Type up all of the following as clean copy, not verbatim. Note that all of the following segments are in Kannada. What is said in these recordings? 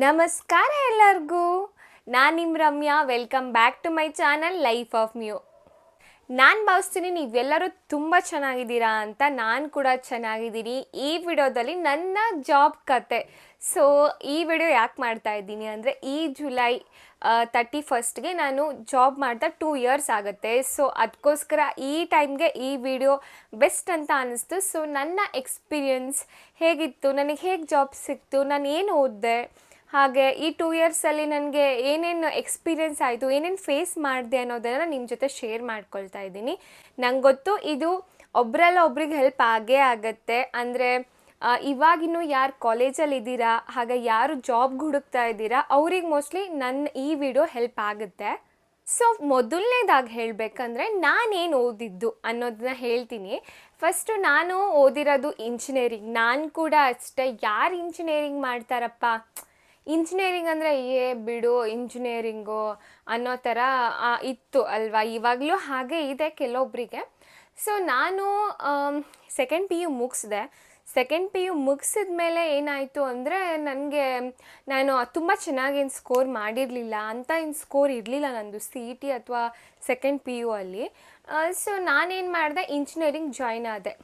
ನಮಸ್ಕಾರ ಎಲ್ಲರಿಗೂ. ನಾನು ನಿಮ್ಮ Ramya. Welcome back to my channel life of Mu. ನಾನು ಭಾವಿಸ್ತೀನಿ ನೀವೆಲ್ಲರೂ ತುಂಬ ಚೆನ್ನಾಗಿದ್ದೀರಾ ಅಂತ. ನಾನು ಕೂಡ ಚೆನ್ನಾಗಿದ್ದೀನಿ. ಈ ವಿಡಿಯೋದಲ್ಲಿ ನನ್ನ ಜಾಬ್ ಕತೆ. ಸೊ ಈ ವಿಡಿಯೋ ಯಾಕೆ ಮಾಡ್ತಾ ಇದ್ದೀನಿ ಅಂದರೆ, ಈ ಜುಲೈ 31ಗೆ ನಾನು ಜಾಬ್ ಮಾಡ್ತಾ 2 ಇಯರ್ಸ್ ಆಗುತ್ತೆ. ಸೊ ಅದಕ್ಕೋಸ್ಕರ ಈ ಟೈಮ್ಗೆ ಈ ವಿಡಿಯೋ ಬೆಸ್ಟ್ ಅಂತ ಅನ್ನಿಸ್ತು. ಸೊ ನನ್ನ ಎಕ್ಸ್ಪೀರಿಯನ್ಸ್ ಹೇಗಿತ್ತು, ನನಗೆ ಹೇಗೆ ಜಾಬ್ ಸಿಕ್ತು, ನಾನು ಏನು ಓದಿದೆ, ಹಾಗೆ ಈ 2 ಇಯರ್ಸಲ್ಲಿ ನನಗೆ ಏನೇನು ಎಕ್ಸ್ಪೀರಿಯೆನ್ಸ್ ಆಯಿತು, ಏನೇನು ಫೇಸ್ ಮಾಡಿದೆ ಅನ್ನೋದನ್ನು ನಿಮ್ಮ ಜೊತೆ ಶೇರ್ ಮಾಡ್ಕೊಳ್ತಾ ಇದ್ದೀನಿ. ನಂಗೆ ಗೊತ್ತು ಇದು ಒಬ್ಬರಲ್ಲ ಒಬ್ರಿಗೆ ಹೆಲ್ಪ್ ಆಗೇ ಆಗುತ್ತೆ. ಅಂದರೆ ಇವಾಗಿನ್ನೂ ಯಾರು ಕಾಲೇಜಲ್ಲಿ ಇದ್ದೀರಾ, ಹಾಗೆ ಯಾರು ಜಾಬ್ಗೆ ಹುಡುಕ್ತಾ ಇದ್ದೀರಾ, ಅವ್ರಿಗೆ ಮೋಸ್ಟ್ಲಿ ನನ್ನ ಈ ವಿಡಿಯೋ ಹೆಲ್ಪ್ ಆಗುತ್ತೆ. ಸೊ ಮೊದಲನೇದಾಗಿ ಹೇಳಬೇಕಂದ್ರೆ ನಾನೇನು ಓದಿದ್ದು ಅನ್ನೋದನ್ನ ಹೇಳ್ತೀನಿ. ಫಸ್ಟು ನಾನು ಓದಿರೋದು ಇಂಜಿನಿಯರಿಂಗ್. ನಾನು ಕೂಡ ಅಷ್ಟೇ, ಯಾರು ಇಂಜಿನಿಯರಿಂಗ್ ಮಾಡ್ತಾರಪ್ಪ, ಇಂಜಿನಿಯರಿಂಗ್ ಅಂದರೆ ಬಿಡು ಇಂಜಿನಿಯರಿಂಗು ಅನ್ನೋ ಥರ ಇತ್ತು ಅಲ್ವಾ. ಇವಾಗಲೂ ಹಾಗೆ ಇದೆ ಕೆಲವೊಬ್ಬರಿಗೆ. ಸೊ ನಾನು ಸೆಕೆಂಡ್ ಪಿ ಯು ಮುಗಿಸಿದೆ. ಸೆಕೆಂಡ್ ಪಿ ಯು ಮುಗಿಸಿದ ಮೇಲೆ ಏನಾಯಿತು ಅಂದರೆ, ನಾನು ತುಂಬ ಚೆನ್ನಾಗೇನು ಸ್ಕೋರ್ ಮಾಡಿರಲಿಲ್ಲ, ಅಂತ ಏನು ಸ್ಕೋರ್ ಇರಲಿಲ್ಲ ನಂದು ಸಿ ಇ ಟಿ ಅಥವಾ ಸೆಕೆಂಡ್ ಪಿ ಯು ಅಲ್ಲಿ. ಸೊ ನಾನೇನು ಮಾಡಿದೆ, ಇಂಜಿನಿಯರಿಂಗ್ ಜಾಯ್ನ್ ಆದೆ.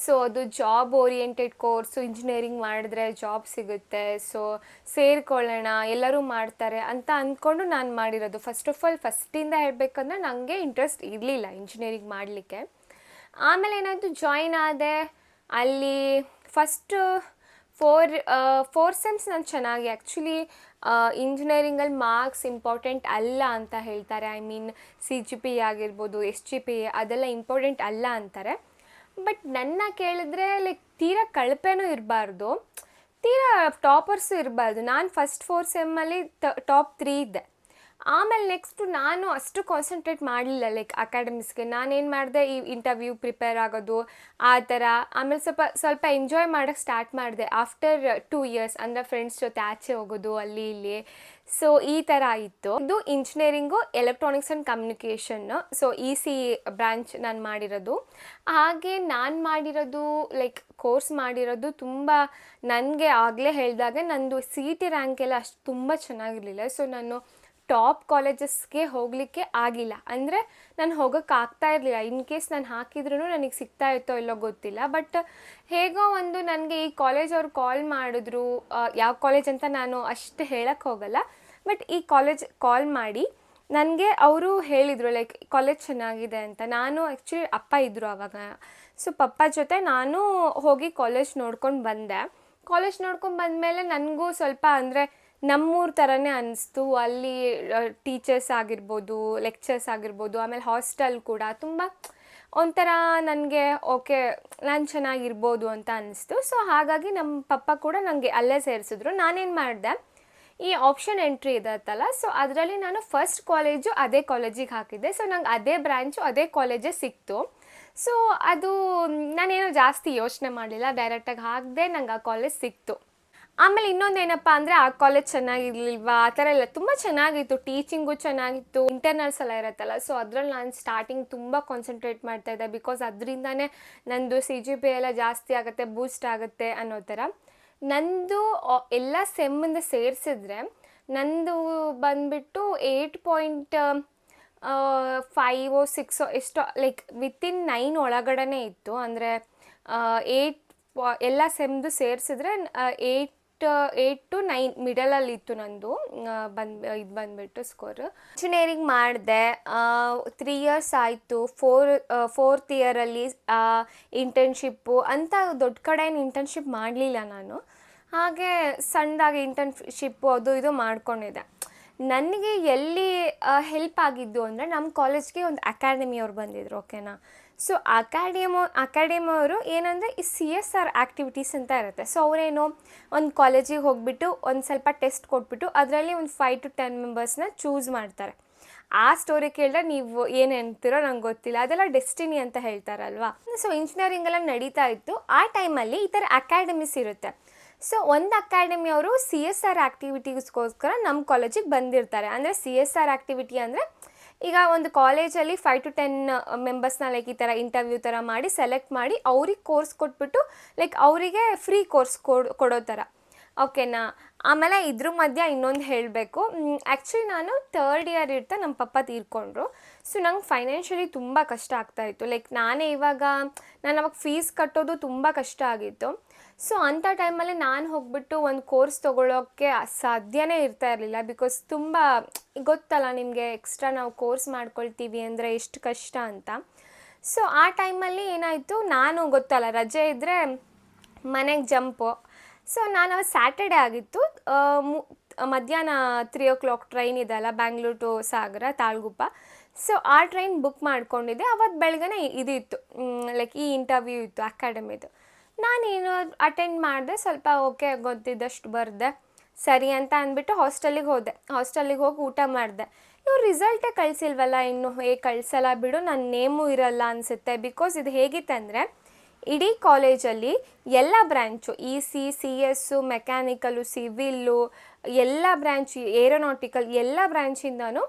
ಸೊ ಅದು ಜಾಬ್ ಓರಿಯೆಂಟೆಡ್ ಕೋರ್ಸು, ಇಂಜಿನಿಯರಿಂಗ್ ಮಾಡಿದ್ರೆ ಜಾಬ್ ಸಿಗುತ್ತೆ, ಸೊ ಸೇರಿಕೊಳ್ಳೋಣ ಎಲ್ಲರೂ ಮಾಡ್ತಾರೆ ಅಂತ ಅಂದ್ಕೊಂಡು ನಾನು ಮಾಡಿರೋದು. ಫಸ್ಟ್ ಆಫ್ ಆಲ್ ಫಸ್ಟಿಂದ ಹೇಳಬೇಕಂದ್ರೆ ನನಗೆ ಇಂಟ್ರೆಸ್ಟ್ ಇರಲಿಲ್ಲ ಇಂಜಿನಿಯರಿಂಗ್ ಮಾಡಲಿಕ್ಕೆ. ಆಮೇಲೆ ಏನಾಯಿತು, ಜಾಯ್ನ್ ಆದೆ. ಅಲ್ಲಿ ಫಸ್ಟ್ ಫೋರ್ ಸೆಮ್ಸ್ ನಾನು ಚೆನ್ನಾಗಿ, ಆ್ಯಕ್ಚುಲಿ ಇಂಜಿನಿಯರಿಂಗಲ್ಲಿ ಮಾರ್ಕ್ಸ್ ಇಂಪಾರ್ಟೆಂಟ್ ಅಲ್ಲ ಅಂತ ಹೇಳ್ತಾರೆ. ಐ ಮೀನ್ CGPA ಆಗಿರ್ಬೋದು, SGPA ಅದೆಲ್ಲ ಇಂಪಾರ್ಟೆಂಟ್ ಅಲ್ಲ ಅಂತಾರೆ. ಬಟ್ ನನ್ನ ಕೇಳಿದ್ರೆ ಲೈಕ್ ತೀರಾ ಕಳಪೆನೂ ಇರಬಾರ್ದು, ತೀರಾ ಟಾಪರ್ಸು ಇರಬಾರ್ದು. ನಾನು ಫಸ್ಟ್ 4 ಸೆಮ್ಮಲ್ಲಿ ಟಾಪ್ 3 ಇದ್ದೆ. ಆಮೇಲೆ ನೆಕ್ಸ್ಟು ನಾನು ಅಷ್ಟು ಕಾನ್ಸಂಟ್ರೇಟ್ ಮಾಡಲಿಲ್ಲ ಲೈಕ್ ಅಕಾಡೆಮಿಕ್ಸ್ಗೆ. ನಾನೇನು ಮಾಡಿದೆ, ಈ ಇಂಟರ್ವ್ಯೂ ಪ್ರಿಪೇರ್ ಆಗೋದು ಆ ಥರ. ಆಮೇಲೆ ಸ್ವಲ್ಪ ಎಂಜಾಯ್ ಮಾಡೋಕ್ಕೆ ಸ್ಟಾರ್ಟ್ ಮಾಡಿದೆ ಆಫ್ಟರ್ 2 ಇಯರ್ಸ್. ಅಂದರೆ ಫ್ರೆಂಡ್ಸ್ ಜೊತೆ ಆಚೆ ಹೋಗೋದು ಅಲ್ಲಿ ಇಲ್ಲಿ. ಸೊ ಈ ಥರ ಇತ್ತು. ಇದು engineering electronics and communication. So EC branch ನಾನು ಮಾಡಿರೋದು. ಹಾಗೆ ನಾನು ಮಾಡಿರೋದು ಲೈಕ್ ಕೋರ್ಸ್ ಮಾಡಿರೋದು ತುಂಬ, ನನಗೆ ಆಗಲೇ ಹೇಳಿದಾಗೆ ನಂದು CET ರ್ಯಾಂಕ್ ಎಲ್ಲ ಅಷ್ಟು ತುಂಬ ಚೆನ್ನಾಗಿರಲಿಲ್ಲ. ಸೊ ನಾನು ಟಾಪ್ ಕಾಲೇಜಸ್ಗೆ ಹೋಗಲಿಕ್ಕೆ ಆಗಿಲ್ಲ. ಅಂದರೆ ನಾನು ಹೋಗೋಕ್ಕಾಗ್ತಾ ಇರಲಿಲ್ಲ. ಇನ್ ಕೇಸ್ ನಾನು ಹಾಕಿದ್ರೂ ನನಗೆ ಸಿಗ್ತಾ ಇತ್ತೋ ಇಲ್ಲೋ ಗೊತ್ತಿಲ್ಲ. ಬಟ್ ಹೇಗೋ ಒಂದು ನನಗೆ ಈ ಕಾಲೇಜವ್ರು ಕಾಲ್ ಮಾಡಿದ್ರು. ಯಾವ ಕಾಲೇಜ್ ಅಂತ ನಾನು ಅಷ್ಟು ಹೇಳಕ್ಕೆ ಹೋಗಲ್ಲ, ಬಟ್ ಈ ಕಾಲೇಜ್ ಕಾಲ್ ಮಾಡಿ ನನಗೆ ಅವರು ಹೇಳಿದರು ಲೈಕ್ ಕಾಲೇಜ್ ಚೆನ್ನಾಗಿದೆ ಅಂತ. ನಾನು ಆ್ಯಕ್ಚುಲಿ ಅಪ್ಪ ಇದ್ದರು ಆವಾಗ. ಸೊ ಪಪ್ಪ ಜೊತೆ ನಾನು ಹೋಗಿ ಕಾಲೇಜ್ ನೋಡ್ಕೊಂಡು ಬಂದೆ. ಕಾಲೇಜ್ ನೋಡ್ಕೊಂಡು ಬಂದಮೇಲೆ ನನಗೂ ಸ್ವಲ್ಪ ಅಂದರೆ ನಮ್ಮೂರ ಥರನೇ ಅನ್ನಿಸ್ತು. ಅಲ್ಲಿ ಟೀಚರ್ಸ್ ಆಗಿರ್ಬೋದು, ಲೆಕ್ಚರ್ಸ್ ಆಗಿರ್ಬೋದು, ಆಮೇಲೆ ಹಾಸ್ಟೆಲ್ ಕೂಡ ತುಂಬ ಒಂಥರ ನನಗೆ ಓಕೆ, ನಾನು ಚೆನ್ನಾಗಿರ್ಬೋದು ಅಂತ ಅನ್ನಿಸ್ತು. ಸೊ ಹಾಗಾಗಿ ನಮ್ಮ ಪಪ್ಪ ಕೂಡ ನನಗೆ ಅಲ್ಲೇ ಸೇರಿಸಿದ್ರು. ನಾನೇನು ಮಾಡಿದೆ, ಈ ಆಪ್ಷನ್ ಎಂಟ್ರಿ ಇರುತ್ತಲ್ಲ, ಸೊ ಅದರಲ್ಲಿ ನಾನು ಫಸ್ಟ್ ಕಾಲೇಜು ಅದೇ ಕಾಲೇಜಿಗೆ ಹಾಕಿದ್ದೆ. ಸೊ ನಂಗೆ ಅದೇ ಬ್ರ್ಯಾಂಚು ಅದೇ ಕಾಲೇಜೇ ಸಿಕ್ತು. ಸೊ ಅದು ನಾನೇನೋ ಜಾಸ್ತಿ ಯೋಚನೆ ಮಾಡಲಿಲ್ಲ, ಡೈರೆಕ್ಟಾಗಿ ಹಾಕಿದೆ, ನಂಗೆ ಆ ಕಾಲೇಜ್ ಸಿಕ್ತು. ಆಮೇಲೆ ಇನ್ನೊಂದು ಏನಪ್ಪ ಅಂದರೆ, ಆ ಕಾಲೇಜ್ ಚೆನ್ನಾಗಿರ್ಲಿಲ್ವಾ ಆ ಥರ ಇಲ್ಲ, ತುಂಬ ಚೆನ್ನಾಗಿತ್ತು. ಟೀಚಿಂಗು ಚೆನ್ನಾಗಿತ್ತು, ಇಂಟರ್ನಲ್ಸ್ ಎಲ್ಲ ಇರುತ್ತಲ್ಲ, ಸೊ ಅದರಲ್ಲಿ ನಾನು ಸ್ಟಾರ್ಟಿಂಗ್ ತುಂಬ ಕಾನ್ಸಂಟ್ರೇಟ್ ಮಾಡ್ತಾಯಿದ್ದೆ. ಬಿಕಾಸ್ ಅದರಿಂದನೇ ನಂದು CGPA ಎಲ್ಲ ಜಾಸ್ತಿ ಆಗುತ್ತೆ, ಬೂಸ್ಟ್ ಆಗುತ್ತೆ ಅನ್ನೋ ಥರ. ನಂದು ಎಲ್ಲ ಸೆಮ್ಮಿಂದ ಸೇರಿಸಿದ್ರೆ ನಂದು ಬಂದುಬಿಟ್ಟು 8.5 6 ಎಷ್ಟೋ ಲೈಕ್ ವಿತಿನ್ 9 ಒಳಗಡೆ ಇತ್ತು. ಅಂದರೆ 8 ಎಲ್ಲ ಸೆಮ್ದು ಸೇರಿಸಿದ್ರೆ 8 to 9 ಮಿಡಲಲ್ಲಿ ಇತ್ತು ನಂದು. ಇದು ಬಂದುಬಿಟ್ಟು ಸ್ಕೋರು. ಇಂಜಿನಿಯರಿಂಗ್ ಮಾಡಿದೆ, 3 ಇಯರ್ಸ್ ಆಯಿತು. ಫೋರ್ತ್ ಇಯರಲ್ಲಿ ಇಂಟರ್ನ್ಶಿಪ್ಪು ಅಂತ ದೊಡ್ಡ ಕಡೆ ಏನು ಇಂಟರ್ನ್ಶಿಪ್ ಮಾಡಲಿಲ್ಲ ನಾನು. ಹಾಗೆ ಸಣ್ಣದಾಗಿ ಇಂಟರ್ನ್ಶಿಪ್ಪು ಅದು ಇದು ಮಾಡ್ಕೊಂಡಿದ್ದೆ. ನನಗೆ ಎಲ್ಲಿ ಹೆಲ್ಪ್ ಆಗಿದ್ದು ಅಂದರೆ, ನಮ್ಮ ಕಾಲೇಜ್ಗೆ ಒಂದು ಅಕಾಡೆಮಿಯವ್ರು ಬಂದಿದ್ರು, ಓಕೆನಾ. ಸೊ ಅಕಾಡೆಮಿಯವರು ಏನಂದರೆ, ಈ CSR ಆ್ಯಕ್ಟಿವಿಟೀಸ್ ಅಂತ ಇರುತ್ತೆ. ಸೊ ಅವರೇನೋ ಒಂದು ಕಾಲೇಜಿಗೆ ಹೋಗಿಬಿಟ್ಟು ಒಂದು ಸ್ವಲ್ಪ ಟೆಸ್ಟ್ ಕೊಟ್ಬಿಟ್ಟು ಅದರಲ್ಲಿ ಒಂದು 5 to 10 ಮೆಂಬರ್ಸ್ನ ಚೂಸ್ ಮಾಡ್ತಾರೆ. ಆ ಸ್ಟೋರಿ ಕೇಳಿದ್ರೆ ನೀವು ಏನು ಅಂತೀರೋ ನಂಗೆ ಗೊತ್ತಿಲ್ಲ, ಅದೆಲ್ಲ ಡೆಸ್ಟಿನಿ ಅಂತ ಹೇಳ್ತಾರಲ್ವಾ. ಸೊ ಇಂಜಿನಿಯರಿಂಗೆಲ್ಲ ನಡೀತಾ ಇತ್ತು. ಆ ಟೈಮಲ್ಲಿ ಈ ಥರ ಅಕಾಡೆಮೀಸ್ ಇರುತ್ತೆ. ಸೊ ಒಂದು ಅಕಾಡೆಮಿಯವರು CSR ಆ್ಯಕ್ಟಿವಿಟೀಸ್ಗೋಸ್ಕರ ನಮ್ಮ ಕಾಲೇಜಿಗೆ ಬಂದಿರ್ತಾರೆ. ಅಂದರೆ CSR ಆ್ಯಕ್ಟಿವಿಟಿ ಅಂದರೆ, ಈಗ ಒಂದು ಕಾಲೇಜಲ್ಲಿ 5 to 10 ಮೆಂಬರ್ಸ್ನ ಲೈಕ್ ಈ ಥರ ಇಂಟರ್ವ್ಯೂ ಥರ ಮಾಡಿ ಸೆಲೆಕ್ಟ್ ಮಾಡಿ ಅವ್ರಿಗೆ ಕೋರ್ಸ್ ಕೊಟ್ಬಿಟ್ಟು ಲೈಕ್ ಅವರಿಗೆ ಫ್ರೀ ಕೋರ್ಸ್ ಕೊಡೋ ಥರ. ಓಕೆನಾ. ಆಮೇಲೆ ಇದ್ರ ಮಧ್ಯೆ ಇನ್ನೊಂದು ಹೇಳಬೇಕು. ಆ್ಯಕ್ಚುಲಿ ನಾನು ಥರ್ಡ್ ಇಯರ್ ಇರ್ತಾ ನಮ್ಮ ಪಪ್ಪ ತೀರ್ಕೊಂಡ್ರು. ಸೊ ನಂಗೆ ಫೈನಾನ್ಷಿಯಲಿ ತುಂಬ ಕಷ್ಟ ಆಗ್ತಾಯಿತ್ತು. ಲೈಕ್ ನಾನೇ ಇವಾಗ ನಾನು ಅವಾಗ ಫೀಸ್ ಕಟ್ಟೋದು ತುಂಬ ಕಷ್ಟ ಆಗಿತ್ತು. ಸೊ ಅಂಥ ಟೈಮಲ್ಲಿ ನಾನು ಹೋಗ್ಬಿಟ್ಟು ಒಂದು ಕೋರ್ಸ್ ತೊಗೊಳ್ಳೋಕ್ಕೆ ಸಾಧ್ಯನೇ ಇರ್ತಾ ಇರಲಿಲ್ಲ. ಬಿಕಾಸ್ ತುಂಬ ಗೊತ್ತಲ್ಲ ನಿಮಗೆ, ಎಕ್ಸ್ಟ್ರಾ ನಾವು ಕೋರ್ಸ್ ಮಾಡ್ಕೊಳ್ತೀವಿ ಅಂದರೆ ಎಷ್ಟು ಕಷ್ಟ ಅಂತ. ಸೊ ಆ ಟೈಮಲ್ಲಿ ಏನಾಯಿತು, ನಾನು ಗೊತ್ತಲ್ಲ ರಜೆ ಇದ್ದರೆ ಮನೆಗೆ ಜಂಪು. ಸೊ ನಾನು ಅವತ್ತು ಸ್ಯಾಟರ್ಡೆ ಆಗಿತ್ತು. ಮಧ್ಯಾಹ್ನ 3 o'clock ಟ್ರೈನ್ ಇದೆಯಲ್ಲ, ಬ್ಯಾಂಗ್ಳೂರ್ ಟು ಸಾಗರ ತಾಳಗುಪ್ಪ. ಸೊ ಆ ಟ್ರೈನ್ ಬುಕ್ ಮಾಡ್ಕೊಂಡಿದ್ದೆ. ಅವತ್ತು ಬೆಳಗ್ಗೆ ಇದು ಇತ್ತು, ಲೈಕ್ ಈ ಇಂಟರ್ವ್ಯೂ ಇತ್ತು ಅಕಾಡೆಮಿದು. ನಾನೇನು ಅಟೆಂಡ್ ಮಾಡಿದೆ, ಸ್ವಲ್ಪ ಓಕೆ ಗೊತ್ತಿದ್ದಷ್ಟು ಬರೆದೆ, ಸರಿ ಅಂತ ಅಂದ್ಬಿಟ್ಟು ಹಾಸ್ಟೆಲಿಗೆ ಹೋದೆ. ಹಾಸ್ಟೆಲಿಗೆ ಹೋಗಿ ಊಟ ಮಾಡಿದೆ. ಇವ್ರು ರಿಸಲ್ಟೇ ಕಳಿಸಿಲ್ವಲ್ಲ, ಇನ್ನು ಹೇಗೆ ಕಳಿಸಲ್ಲ ಬಿಡು, ನನ್ನ ನೇಮು ಇರಲ್ಲ ಅನಿಸುತ್ತೆ. ಬಿಕಾಸ್ ಇದು ಹೇಗಿತ್ತಂದರೆ, ಇಡೀ ಕಾಲೇಜಲ್ಲಿ ಎಲ್ಲ branch EC CS mechanical civil ಎಲ್ಲ ಬ್ರ್ಯಾಂಚ್, ಏರೋನಾಟಿಕಲ್ ಎಲ್ಲ ಬ್ರ್ಯಾಂಚಿಂದನೂ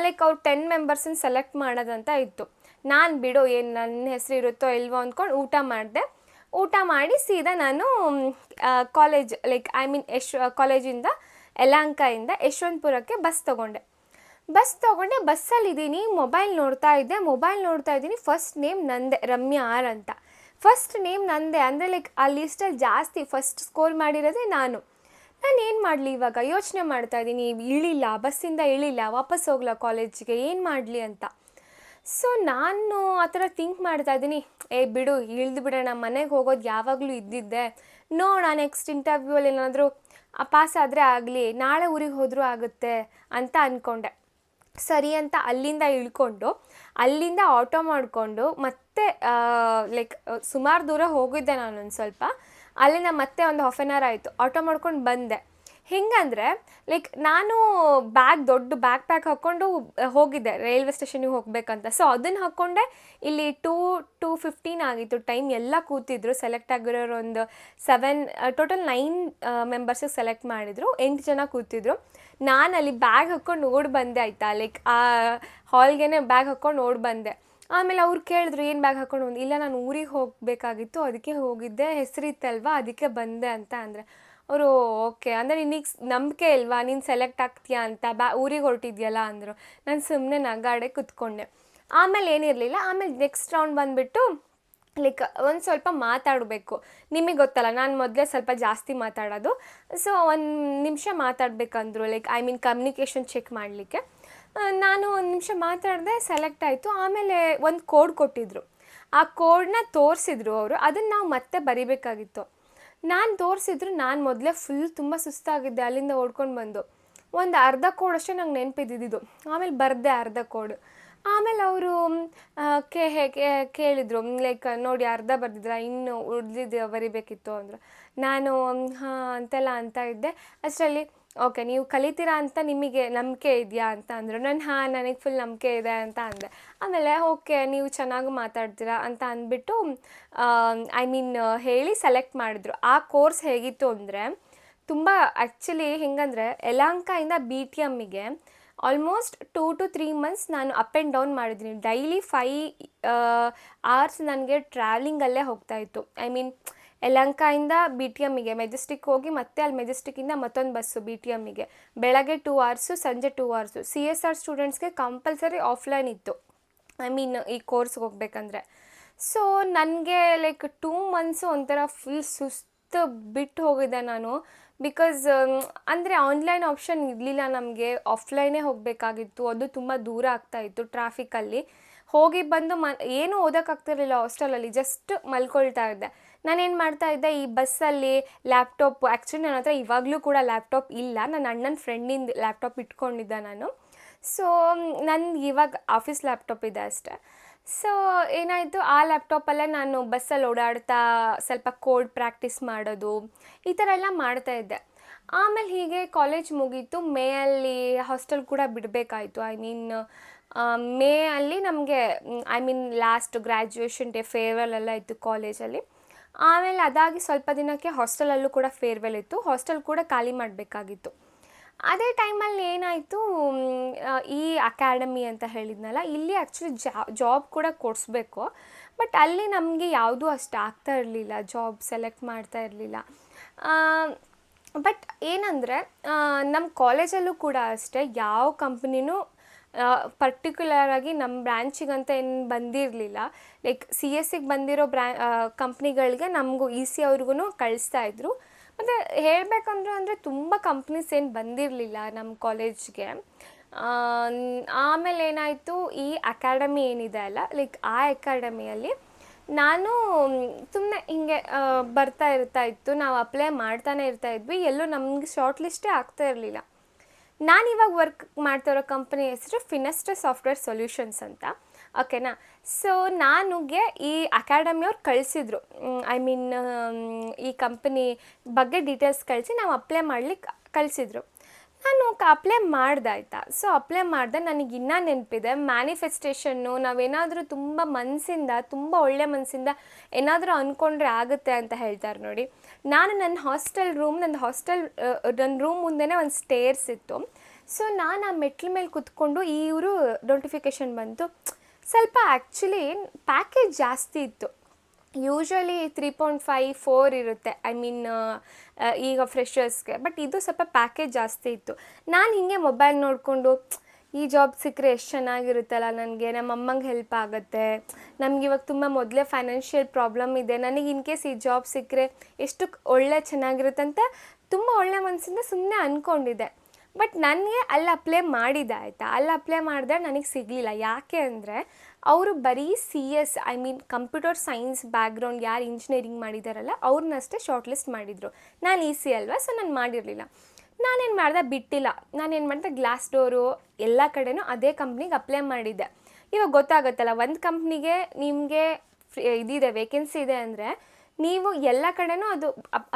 ಲೈಕ್ ಅವ್ರು 10 ಮೆಂಬರ್ಸನ್ನ ಸೆಲೆಕ್ಟ್ ಮಾಡೋದಂತ ಇತ್ತು. ನಾನು ಬಿಡು ಏನು ನನ್ನ ಹೆಸರು ಇರುತ್ತೋ ಇಲ್ವೋ ಅಂದ್ಕೊಂಡು ಊಟ ಮಾಡಿದೆ. ಊಟ ಮಾಡಿ ಸೀದಾ ನಾನು ಕಾಲೇಜ್ ಲೈಕ್ ಕಾಲೇಜಿಂದ ಯಲಹಂಕದಿಂದ ಯಶವಂತಪುರಕ್ಕೆ ಬಸ್ ತೊಗೊಂಡೆ. ಬಸ್ಸಲ್ಲಿದ್ದೀನಿ, ಮೊಬೈಲ್ ನೋಡ್ತಾ ಇದ್ದೀನಿ. ಫಸ್ಟ್ ನೇಮ್ ನಂದೆ, ರಮ್ಯಾ ಆರ್ ಅಂತ. ಫಸ್ಟ್ ನೇಮ್ ನಂದೆ ಅಂದರೆ ಲೈಕ್ ಆ ಲಿಸ್ಟಲ್ಲಿ ಜಾಸ್ತಿ ಫಸ್ಟ್ ಸ್ಕೋರ್ ಮಾಡಿರೋದೇ ನಾನು ಏನು ಮಾಡಲಿ ಇವಾಗ ಯೋಚನೆ ಮಾಡ್ತಾಯಿದ್ದೀನಿ. ಬಸ್ಸಿಂದ ಇಳಿಲ್ಲ, ವಾಪಸ್ ಹೋಗ್ಲಾ ಕಾಲೇಜಿಗೆ, ಏನು ಮಾಡಲಿ ಅಂತ. ಸೊ ನಾನು ಆ ಥರ ಥಿಂಕ್ ಮಾಡ್ತಾಯಿದ್ದೀನಿ, ಬಿಡು ಇಳಿದು ಬಿಡೋಣ, ಮನೆಗೆ ಹೋಗೋದು ಯಾವಾಗಲೂ ಇದ್ದಿದ್ದೆ, ನೋಡೋಣ ನೆಕ್ಸ್ಟ್ ಇಂಟರ್ವ್ಯೂವಲ್ಲಿ ಏನಾದರೂ ಪಾಸ್ ಆದರೆ ಆಗಲಿ, ನಾಳೆ ಊರಿಗೆ ಹೋದರೂ ಆಗುತ್ತೆ ಅಂತ ಅಂದ್ಕೊಂಡೆ. ಸರಿ ಅಂತ ಅಲ್ಲಿಂದ ಇಳ್ಕೊಂಡು, ಅಲ್ಲಿಂದ ಆಟೋ ಮಾಡಿಕೊಂಡು ಮತ್ತೆ ಲೈಕ್ ಸುಮಾರು ದೂರ ಹೋಗಿದ್ದೆ ನಾನು ಒಂದು ಸ್ವಲ್ಪ. ಅಲ್ಲಿಂದ ಮತ್ತೆ ಒಂದು ಹಾಫ್ ಆನ್ ಅವರ್ ಆಯಿತು ಆಟೋ ಮಾಡ್ಕೊಂಡು ಬಂದೆ. ಹೆಂಗಂದರೆ ಲೈಕ್ ನಾನು ದೊಡ್ಡ ಬ್ಯಾಗ್ ಪ್ಯಾಕ್ ಹಾಕ್ಕೊಂಡು ಹೋಗಿದ್ದೆ ರೈಲ್ವೆ ಸ್ಟೇಷನಿಗೆ ಹೋಗಬೇಕಂತ. ಸೊ ಅದನ್ನು ಹಾಕ್ಕೊಂಡೆ. ಇಲ್ಲಿ 2:15 ಆಗಿತ್ತು ಟೈಮ್. ಎಲ್ಲ ಕೂತಿದ್ರು, ಸೆಲೆಕ್ಟ್ ಆಗಿರೋರು ಒಂದು 7 ಟೋಟಲ್ 9 ಮೆಂಬರ್ಸಿಗೆ ಸೆಲೆಕ್ಟ್ ಮಾಡಿದರು. 8 ಜನ ಕೂತಿದ್ರು. ನಾನು ಅಲ್ಲಿ ಬ್ಯಾಗ್ ಹಾಕ್ಕೊಂಡು ಓಡಿ ಬಂದೆ ಆಯಿತಾ, ಲೈಕ್ ಆ ಹಾಲ್ಗೆ ಬ್ಯಾಗ್ ಹಾಕ್ಕೊಂಡು ಓಡಿ ಬಂದೆ. ಆಮೇಲೆ ಅವ್ರು ಕೇಳಿದ್ರು, ಏನು ಬ್ಯಾಗ್ ಹಾಕ್ಕೊಂಡು ಬಂದು, ಇಲ್ಲ ನಾನು ಊರಿಗೆ ಹೋಗಬೇಕಾಗಿತ್ತು, ಅದಕ್ಕೆ ಹೋಗಿದ್ದೆ, ಹೆಸರಿತ್ತಲ್ವ ಅದಕ್ಕೆ ಬಂದೆ ಅಂತ ಅಂದರೆ. ಅವರು ಓಕೆ ಅಂದರೆ ನಿನಗೆ ನಂಬಿಕೆ ಇಲ್ವಾ ನೀನು ಸೆಲೆಕ್ಟ್ ಆಗ್ತೀಯಾ ಅಂತ, ಊರಿಗೆ ಹೊರಟಿದ್ಯಲ್ಲ ಅಂದರು. ನಾನು ಸುಮ್ಮನೆ ನಗಾಡೆ ಕೂತ್ಕೊಂಡೆ. ಆಮೇಲೆ ಏನಿರಲಿಲ್ಲ. ಆಮೇಲೆ ನೆಕ್ಸ್ಟ್ ರೌಂಡ್ ಬಂದುಬಿಟ್ಟು ಲೈಕ್ ಒಂದು ಸ್ವಲ್ಪ ಮಾತಾಡಬೇಕು. ನಿಮಗೆ ಗೊತ್ತಲ್ಲ ನಾನು ಮೊದಲೇ ಸ್ವಲ್ಪ ಜಾಸ್ತಿ ಮಾತಾಡೋದು. ಸೊ 1 ನಿಮಿಷ ಮಾತಾಡಬೇಕಂದ್ರು, ಲೈಕ್ ಕಮ್ಯುನಿಕೇಷನ್ ಚೆಕ್ ಮಾಡಲಿಕ್ಕೆ. ನಾನು 1 ನಿಮಿಷ ಮಾತಾಡಿದೆ, ಸೆಲೆಕ್ಟ್ ಆಯಿತು. ಆಮೇಲೆ ಒಂದು ಕೋಡ್ ಕೊಟ್ಟಿದ್ದರು. ಆ ಕೋಡನ್ನ ತೋರಿಸಿದ್ರು ಅವರು. ಅದನ್ನು ನಾವು ಮತ್ತೆ ಬರಿಬೇಕಾಗಿತ್ತು. ನಾನು ತೋರಿಸಿದ್ರು. ನಾನು ಮೊದಲೇ ಫುಲ್ ತುಂಬ ಸುಸ್ತಾಗಿದ್ದೆ. ಅಲ್ಲಿಂದ ಓಡ್ಕೊಂಡು ಬಂದು ಒಂದು ಅರ್ಧ ಕೋಡ್ ಅಷ್ಟೇ ನಂಗೆ ನೆನಪಿದ್ದಿದ್ದು. ಆಮೇಲೆ ಬರೆದೆ ಅರ್ಧ ಕೋಡ್. ಆಮೇಲೆ ಅವರು ಕೇಳಿದರು, ಲೈಕ್ ನೋಡಿ ಅರ್ಧ ಬರ್ದಿದ್ರ, ಇನ್ನು ಉಳಿದಿದ್ದು ಬರಿಬೇಕಿತ್ತು ಅಂದರು. ನಾನು ಹಾಂ ಅಂತೆಲ್ಲ ಅಂತ ಇದ್ದೆ. ಅಷ್ಟರಲ್ಲಿ ಓಕೆ ನೀವು ಕಲಿತೀರಾ ಅಂತ ನಿಮಗೆ ನಂಬಿಕೆ ಇದೆಯಾ ಅಂತ ಅಂದರು. ನಾನು ಹಾಂ ನನಗೆ ಫುಲ್ ನಂಬಿಕೆ ಇದೆ ಅಂತ ಅಂದೆ. ಆಮೇಲೆ ಓಕೆ ನೀವು ಚೆನ್ನಾಗಿ ಮಾತಾಡ್ತೀರಾ ಅಂತ ಅಂದ್ಬಿಟ್ಟು ಹೇಳಿ ಸೆಲೆಕ್ಟ್ ಮಾಡಿದ್ರು. ಆ ಕೋರ್ಸ್ ಹೇಗಿತ್ತು ಅಂದರೆ ತುಂಬ ಆ್ಯಕ್ಚುಲಿ ಹೆಂಗಂದರೆ ಯಲಹಂಕದಿಂದ BTMಗೆ ಆಲ್ಮೋಸ್ಟ್ 2 to 3 months ನಾನು ಅಪ್ ಆ್ಯಂಡ್ ಡೌನ್ ಮಾಡಿದ್ದೀನಿ. ಡೈಲಿ 5 hours ನನಗೆ ಟ್ರಾವೆಲಿಂಗಲ್ಲೇ ಹೋಗ್ತಾಯಿತ್ತು. ಯಲಹಂಕದಿಂದ BTMಗೆ ಮೆಜೆಸ್ಟಿಕ್ ಹೋಗಿ ಮತ್ತೆ ಅಲ್ಲಿ ಮೆಜೆಸ್ಟಿಕ್ಕಿಂದ ಮತ್ತೊಂದು ಬಸ್ಸು BTMಗೆ. ಬೆಳಗ್ಗೆ 2 hours, ಸಂಜೆ 2 hours. CSR ಸ್ಟೂಡೆಂಟ್ಸ್ಗೆ ಕಂಪಲ್ಸರಿ ಆಫ್ಲೈನ್ ಇತ್ತು, ಈ ಕೋರ್ಸ್ಗೆ ಹೋಗ್ಬೇಕಂದ್ರೆ. ಸೊ ನನಗೆ ಲೈಕ್ 2 months ಒಂಥರ ಫುಲ್ ಸುಸ್ತು ಬಿಟ್ಟು ಹೋಗಿದ್ದೆ ನಾನು. ಬಿಕಾಸ್ ಅಂದರೆ ಆನ್ಲೈನ್ ಆಪ್ಷನ್ ಇರಲಿಲ್ಲ ನಮಗೆ, ಆಫ್ಲೈನೇ ಹೋಗಬೇಕಾಗಿತ್ತು. ಅದು ತುಂಬ ದೂರ ಆಗ್ತಾಯಿತ್ತು ಟ್ರಾಫಿಕಲ್ಲಿ. ಹೋಗಿ ಬಂದು ಏನೂ ಓದೋಕ್ಕಾಗ್ತಿರಲಿಲ್ಲ ಹಾಸ್ಟೆಲಲ್ಲಿ, ಜಸ್ಟ್ ಮಲ್ಕೊಳ್ತಾ ಇದ್ದೆ. ನಾನೇನು ಮಾಡ್ತಾಯಿದ್ದೆ, ಈ ಬಸ್ಸಲ್ಲಿ ಲ್ಯಾಪ್ಟಾಪ್, ಆ್ಯಕ್ಚುಲಿ ನನ್ನ ಹತ್ರ ಇವಾಗಲೂ ಕೂಡ ಲ್ಯಾಪ್ಟಾಪ್ ಇಲ್ಲ, ನನ್ನ ಅಣ್ಣನ ಫ್ರೆಂಡಿಂದ ಲ್ಯಾಪ್ಟಾಪ್ ಇಟ್ಕೊಂಡಿದ್ದೆ ನಾನು. ಸೊ ನನಗೆ ಇವಾಗ ಆಫೀಸ್ ಲ್ಯಾಪ್ಟಾಪ್ ಇದೆ ಅಷ್ಟೆ. ಸೊ ಏನಾಯಿತು, ಆ ಲ್ಯಾಪ್ಟಾಪಲ್ಲೇ ನಾನು ಬಸ್ಸಲ್ಲಿ ಓಡಾಡ್ತಾ ಸ್ವಲ್ಪ ಕೋಡ್ ಪ್ರಾಕ್ಟೀಸ್ ಮಾಡೋದು, ಈ ಥರ ಎಲ್ಲ ಮಾಡ್ತಾಯಿದ್ದೆ. ಆಮೇಲೆ ಹೀಗೆ ಕಾಲೇಜ್ ಮುಗೀತು. ಮೇಯಲ್ಲಿ ಹಾಸ್ಟೆಲ್ ಕೂಡ ಬಿಡಬೇಕಾಯಿತು. ಮೇ ಅಲ್ಲಿ ನಮಗೆ ಲಾಸ್ಟ್ ಗ್ರ್ಯಾಜುಯೇಷನ್ ಡೇ ಫೇರ್ವೆಲ್ ಎಲ್ಲ ಇತ್ತು ಕಾಲೇಜಲ್ಲಿ. ಆಮೇಲೆ ಅದಾಗಿ ಸ್ವಲ್ಪ ದಿನಕ್ಕೆ ಹಾಸ್ಟೆಲಲ್ಲೂ ಕೂಡ ಫೇರ್ವೆಲ್ ಇತ್ತು. ಹಾಸ್ಟೆಲ್ ಕೂಡ ಖಾಲಿ ಮಾಡಬೇಕಾಗಿತ್ತು. ಅದೇ ಟೈಮಲ್ಲಿ ಏನಾಯಿತು, ಈ ಅಕಾಡೆಮಿ ಅಂತ ಹೇಳಿದ್ನಲ್ಲ, ಇಲ್ಲಿ ಆ್ಯಕ್ಚುಲಿ ಜಾಬ್ ಕೂಡ ಕೊಡಿಸ್ಬೇಕು. ಬಟ್ ಅಲ್ಲಿ ನಮಗೆ ಯಾವುದೂ ಅಷ್ಟು ಆಗ್ತಾ ಇರಲಿಲ್ಲ, ಜಾಬ್ ಸೆಲೆಕ್ಟ್ ಮಾಡ್ತಾ ಇರಲಿಲ್ಲ. ಬಟ್ ಏನಂದರೆ ನಮ್ಮ ಕಾಲೇಜಲ್ಲೂ ಕೂಡ ಅಷ್ಟೇ ಯಾವ ಕಂಪ್ನಿನೂ ಪರ್ಟಿಕ್ಯುಲರಾಗಿ ನಮ್ಮ ಬ್ರ್ಯಾಂಚಿಗಂತ ಏನು ಬಂದಿರಲಿಲ್ಲ. ಲೈಕ್ ಸಿ ಎಸ್ಸಿಗೆ ಬಂದಿರೋ ಕಂಪ್ನಿಗಳಿಗೆ ನಮಗೂ ಇ ಸಿ ಅವ್ರಿಗೂ ಕಳಿಸ್ತಾಯಿದ್ರು. ಮತ್ತು ಹೇಳಬೇಕಂದ್ರೆ ಅಂದರೆ ತುಂಬ ಕಂಪ್ನೀಸ್ ಏನು ಬಂದಿರಲಿಲ್ಲ ನಮ್ಮ ಕಾಲೇಜ್ಗೆ. ಆಮೇಲೆ ಏನಾಯಿತು, ಈ ಅಕಾಡೆಮಿ ಏನಿದೆ ಅಲ್ಲ, ಲೈಕ್ ಆ ಅಕಾಡೆಮಿಯಲ್ಲಿ ನಾನು ಸುಮ್ಮನೆ ಹಿಂಗೆ ಬರ್ತಾ ಇತ್ತು, ನಾವು ಅಪ್ಲೈ ಮಾಡ್ತಾನೆ ಇದ್ವಿ, ಎಲ್ಲೂ ನಮ್ಗೆ ಶಾರ್ಟ್ ಲಿಸ್ಟೇ ಆಗ್ತಾ ಇರಲಿಲ್ಲ. ನಾನು ಇವಾಗ ವರ್ಕ್ ಮಾಡ್ತಾ ಇರೋ ಕಂಪ್ನಿ ಹೆಸರು ಫಿನೆಸ್ಟರ್ ಸಾಫ್ಟ್ವೇರ್ ಸೊಲ್ಯೂಷನ್ಸ್ ಅಂತ, ಓಕೆನಾ. ಸೊ ನನಗೆ ಈ ಅಕಾಡೆಮಿಯವ್ರು ಕಳಿಸಿದ್ರು, ಐ ಮೀನ್ ಈ ಕಂಪನಿ ಬಗ್ಗೆ ಡೀಟೇಲ್ಸ್ ಕಳಿಸಿ ನಾವು ಅಪ್ಲೈ ಮಾಡ್ಲಿಕ್ಕೆ ಕಳಿಸಿದ್ರು. ನಾನು ಅಪ್ಲೈ ಮಾಡ್ದೆ ಆಯಿತಾ. ಸೊ ಅಪ್ಲೈ ಮಾಡಿದೆ, ನನಗೆ ಇನ್ನೂ ನೆನಪಿದೆ, ಮ್ಯಾನಿಫೆಸ್ಟೇಷನ್ನು ನಾವೇನಾದರೂ ತುಂಬ ಮನಸ್ಸಿಂದ, ತುಂಬ ಒಳ್ಳೆ ಮನಸ್ಸಿಂದ ಏನಾದರೂ ಅಂದ್ಕೊಂಡ್ರೆ ಆಗುತ್ತೆ ಅಂತ ಹೇಳ್ತಾರೆ ನೋಡಿ. ನಾನು ನನ್ನ ರೂಮ್ ಮುಂದೆನೇ ಒಂದು ಸ್ಟೇರ್ಸ್ ಇತ್ತು. ಸೊ ನಾನು ಆ ಮೆಟ್ಲ ಮೇಲೆ ಕೂತ್ಕೊಂಡು ಇವರು ನೋಟಿಫಿಕೇಷನ್ ಬಂತು. ಸ್ವಲ್ಪ ಆ್ಯಕ್ಚುಲಿ ಪ್ಯಾಕೇಜ್ ಜಾಸ್ತಿ ಇತ್ತು. ಯೂಶ್ವಲಿ 3.5-4 ಇರುತ್ತೆ, ಐ ಮೀನ್ ಈಗ ಫ್ರೆಷರ್ಸ್ಗೆ. ಬಟ್ ಇದು ಸ್ವಲ್ಪ ಪ್ಯಾಕೇಜ್ ಜಾಸ್ತಿ ಇತ್ತು. ನಾನು ಹೀಗೆ ಮೊಬೈಲ್ ನೋಡಿಕೊಂಡು ಈ ಜಾಬ್ ಸಿಕ್ಕರೆ ಎಷ್ಟು ಚೆನ್ನಾಗಿರುತ್ತಲ್ಲ, ನನಗೆ ನಮ್ಮ ಅಮ್ಮಂಗೆ ಹೆಲ್ಪ್ ಆಗುತ್ತೆ, ನಮಗಿವಾಗ ತುಂಬ ಮೊದಲೇ ಫೈನಾನ್ಷಿಯಲ್ ಪ್ರಾಬ್ಲಮ್ ಇದೆ, ನನಗೆ ಇನ್ ಕೇಸ್ ಈ ಜಾಬ್ ಸಿಕ್ಕರೆ ಎಷ್ಟು ಚೆನ್ನಾಗಿರುತ್ತೆ ಅಂತ ತುಂಬ ಒಳ್ಳೆ ಮನಸ್ಸಿಂದ ಸುಮ್ಮನೆ ಅಂದ್ಕೊಂಡಿದ್ದೆ. ಬಟ್ ನನಗೆ ಅಲ್ಲಿ ಅಪ್ಲೈ ಮಾಡಿದ್ದೆ ಆಯಿತಾ. ಅಲ್ಲಿ ಅಪ್ಲೈ ಮಾಡಿದ್ರೆ ನನಗೆ ಸಿಗಲಿಲ್ಲ. ಯಾಕೆ ಅಂದರೆ ಅವರು ಬರೀ C S, I mean computer science background ಯಾರು ಇಂಜಿನಿಯರಿಂಗ್ ಮಾಡಿದಾರಲ್ಲ ಅವ್ರನ್ನಷ್ಟೇ ಶಾರ್ಟ್ ಲಿಸ್ಟ್ ಮಾಡಿದರು. ನಾನು ಇ ಸಿ ಅಲ್ವಾ, ಸೊ ನಾನು ಮಾಡಿರಲಿಲ್ಲ. ನಾನೇನು ಮಾಡಿದೆ, ಬಿಟ್ಟಿಲ್ಲ. ನಾನೇನು ಮಾಡಿದೆ, ಗ್ಲಾಸ್ ಡೋರು ಎಲ್ಲ ಕಡೆನೂ ಅದೇ ಕಂಪ್ನಿಗೆ ಅಪ್ಲೈ ಮಾಡಿದ್ದೆ. ಇವಾಗ ಗೊತ್ತಾಗುತ್ತಲ್ಲ, ಒಂದು ಕಂಪ್ನಿಗೆ ನಿಮಗೆ ಇದಿದೆ, ವೇಕೆನ್ಸಿ ಇದೆ ಅಂದರೆ ನೀವು ಎಲ್ಲ ಕಡೆನೂ ಅದು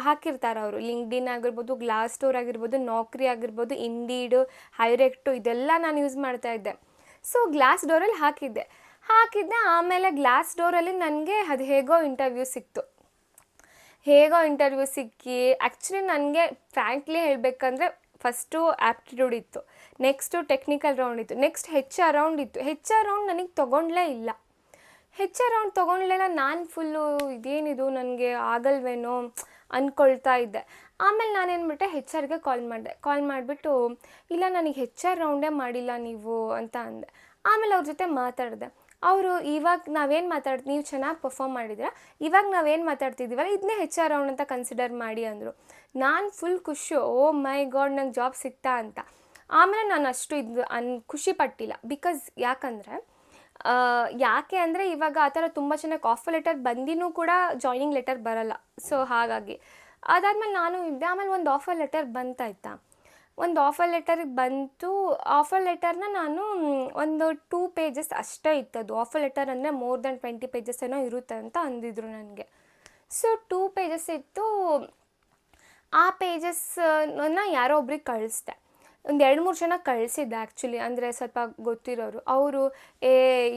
ಹಾಕಿರ್ತಾರೆ ಅವರು. ಲಿಂಕ್ಡ್ಇನ್ ಆಗಿರ್ಬೋದು, ಗ್ಲಾಸ್ ಡೋರ್ ಆಗಿರ್ಬೋದು, ನೌಕರಿ ಆಗಿರ್ಬೋದು, ಇಂಡೀಡ್, ಹೈರೆಕ್ಟು, ಇದೆಲ್ಲ ನಾನು ಯೂಸ್ ಮಾಡ್ತಾಯಿದ್ದೆ. ಸೊ ಗ್ಲಾಸ್ ಡೋರಲ್ಲಿ ಹಾಕಿದ್ದೆ. ಆಮೇಲೆ ಗ್ಲಾಸ್ ಡೋರಲ್ಲಿ ನನಗೆ ಅದು ಹೇಗೋ ಇಂಟರ್ವ್ಯೂ ಸಿಕ್ಕಿ ಆ್ಯಕ್ಚುಲಿ ನನಗೆ ಫ್ರ್ಯಾಂಕ್ಲಿ ಹೇಳಬೇಕಂದ್ರೆ ಫಸ್ಟು ಆ್ಯಪ್ಟಿಟ್ಯೂಡ್ ಇತ್ತು, ನೆಕ್ಸ್ಟು ಟೆಕ್ನಿಕಲ್ ರೌಂಡ್ ಇತ್ತು, ನೆಕ್ಸ್ಟ್ ಹೆಚ್ ಆರ್ ರೌಂಡ್ ಇತ್ತು. ಹೆಚ್ ಆರ್ ರೌಂಡ್ ನನಗೆ ತೊಗೊಂಡ್ಲೇ ಇಲ್ಲ. ನಾನು ಫುಲ್ಲು ಇದೇನಿದು ನನಗೆ ಆಗಲ್ವೇನೋ ಅಂದ್ಕೊಳ್ತಾ ಇದ್ದೆ. ಆಮೇಲೆ ನಾನೇನು ಬಿಟ್ಟೆ, ಹೆಚ್ ಆರ್ಗೆ ಕಾಲ್ ಮಾಡಿಬಿಟ್ಟು ಇಲ್ಲ ನನಗೆ ಹೆಚ್ ಆರ್ ರೌಂಡೇ ಮಾಡಿಲ್ಲ ನೀವು ಅಂತ ಅಂದೆ. ಆಮೇಲೆ ಅವ್ರ ಜೊತೆ ಮಾತಾಡಿದೆ. ಅವರು ಇವಾಗ ನೀವು ಚೆನ್ನಾಗಿ ಪರ್ಫಾರ್ಮ್ ಮಾಡಿದ್ದೀರಾ, ಇವಾಗ ನಾವೇನು ಮಾತಾಡ್ತಿದ್ದೀವಲ್ಲ ಇದನ್ನೇ ಹೆಚ್ ಆರ್ ರೌಂಡ್ ಅಂತ ಕನ್ಸಿಡರ್ ಮಾಡಿ ಅಂದರು. ನಾನು ಫುಲ್ ಖುಷಿ, ಓ ಮೈ ಗಾಡ್ ನಂಗೆ ಜಾಬ್ ಸಿಗ್ತಾ ಅಂತ. ಆಮೇಲೆ ನಾನು ಅಷ್ಟು ಖುಷಿ ಪಟ್ಟಿಲ್ಲ. ಬಿಕಾಸ್ ಯಾಕೆ ಅಂದರೆ ಇವಾಗ ಆ ಥರ ತುಂಬ ಚೆನ್ನಾಗಿ ಆಫರ್ ಲೆಟರ್ ಬಂದಿನೂ ಕೂಡ ಜಾಯ್ನಿಂಗ್ ಲೆಟರ್ ಬರೋಲ್ಲ. ಸೊ ಹಾಗಾಗಿ ಅದಾದಮೇಲೆ ನಾನು ಇದ್ದೆ. ಆಮೇಲೆ ಒಂದು ಆಫರ್ ಲೆಟರ್ ಬಂತಾಯ್ತಾ. ಒಂದು ಆಫರ್ ಲೆಟರಿಗೆ ಬಂತು. ಆಫರ್ ಲೆಟರ್ನ ನಾನು ಒಂದು 2 ಪೇಜಸ್ ಅಷ್ಟೇ ಇತ್ತದು. ಆಫರ್ ಲೆಟರ್ ಅಂದರೆ ಮೋರ್ ದೆನ್ 20 ಪೇಜಸ್ ಏನೋ ಇರುತ್ತೆ ಅಂತ ಅಂದಿದ್ರು ನನಗೆ. ಸೊ 2 ಪೇಜಸ್ ಇತ್ತು. ಆ ಪೇಜಸ್ನ ಯಾರೋ ಒಬ್ರಿಗೆ ಕಳಿಸ್ದೆ. ಒಂದು 2-3 ಜನ ಕಳಿಸಿದ್ದೆ ಆ್ಯಕ್ಚುಲಿ, ಅಂದರೆ ಸ್ವಲ್ಪ ಗೊತ್ತಿರೋರು. ಅವರು